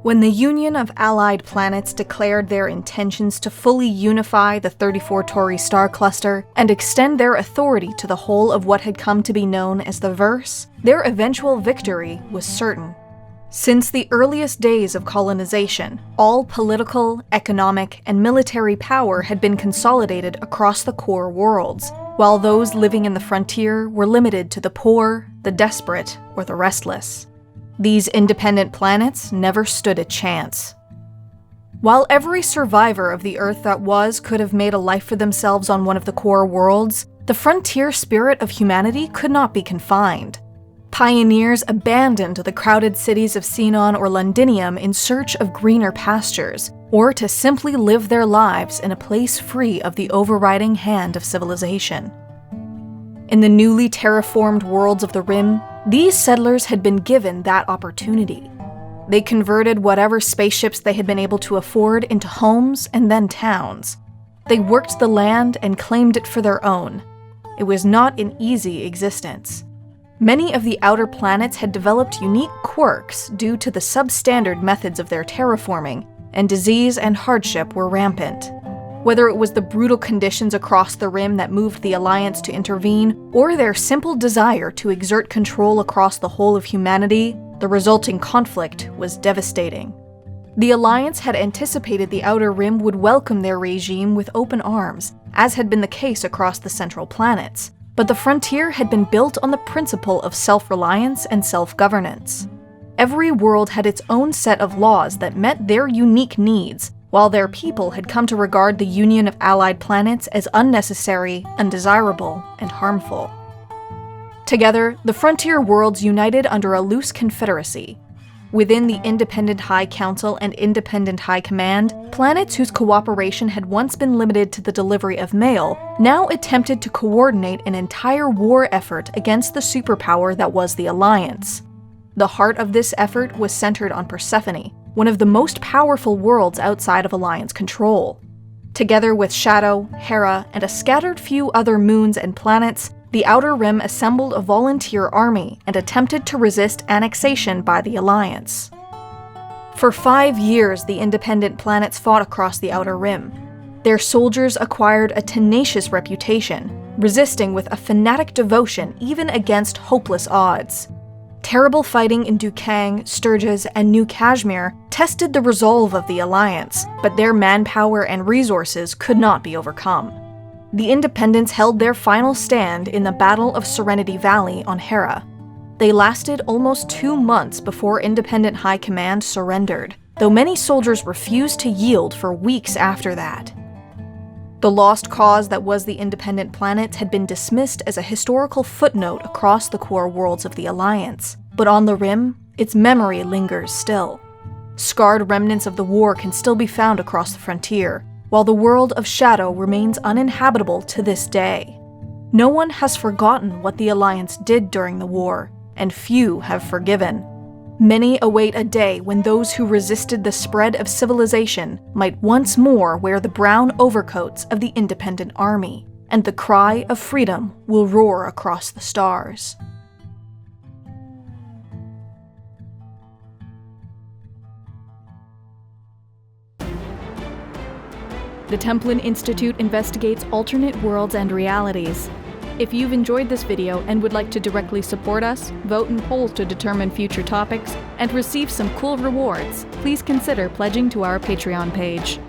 When the Union of Allied Planets declared their intentions to fully unify the 34 Tauri star cluster and extend their authority to the whole of what had come to be known as the Verse, their eventual victory was certain. Since the earliest days of colonization, all political, economic, and military power had been consolidated across the core worlds, while those living in the frontier were limited to the poor, the desperate, or the restless. These independent planets never stood a chance. While every survivor of the Earth that was could have made a life for themselves on one of the core worlds, the frontier spirit of humanity could not be confined. Pioneers abandoned the crowded cities of Xenon or Londinium in search of greener pastures, or to simply live their lives in a place free of the overriding hand of civilization. In the newly terraformed worlds of the Rim, these settlers had been given that opportunity. They converted whatever spaceships they had been able to afford into homes and then towns. They worked the land and claimed it for their own. It was not an easy existence. Many of the outer planets had developed unique quirks due to the substandard methods of their terraforming, and disease and hardship were rampant. Whether it was the brutal conditions across the Rim that moved the Alliance to intervene, or their simple desire to exert control across the whole of humanity, the resulting conflict was devastating. The Alliance had anticipated the Outer Rim would welcome their regime with open arms, as had been the case across the central planets, but the frontier had been built on the principle of self-reliance and self-governance. Every world had its own set of laws that met their unique needs, while their people had come to regard the Union of Allied Planets as unnecessary, undesirable, and harmful. Together, the frontier worlds united under a loose confederacy. Within the Independent High Council and Independent High Command, planets whose cooperation had once been limited to the delivery of mail now attempted to coordinate an entire war effort against the superpower that was the Alliance. The heart of this effort was centered on Persephone, one of the most powerful worlds outside of Alliance control. Together with Shadow, Hera, and a scattered few other moons and planets, the Outer Rim assembled a volunteer army and attempted to resist annexation by the Alliance. For 5 years, the independent planets fought across the Outer Rim. Their soldiers acquired a tenacious reputation, resisting with a fanatic devotion even against hopeless odds. Terrible fighting in Dukang, Sturgis, and New Kashmir tested the resolve of the Alliance, but their manpower and resources could not be overcome. The Independents held their final stand in the Battle of Serenity Valley on Hera. They lasted almost 2 months before Independent High Command surrendered, though many soldiers refused to yield for weeks after that. The lost cause that was the independent planets had been dismissed as a historical footnote across the core worlds of the Alliance, but on the Rim, its memory lingers still. Scarred remnants of the war can still be found across the frontier, while the world of Shadow remains uninhabitable to this day. No one has forgotten what the Alliance did during the war, and few have forgiven. Many await a day when those who resisted the spread of civilization might once more wear the brown overcoats of the independent army, and the cry of freedom will roar across the stars. The Templin Institute investigates alternate worlds and realities. If you've enjoyed this video and would like to directly support us, vote in polls to determine future topics, and receive some cool rewards, please consider pledging to our Patreon page.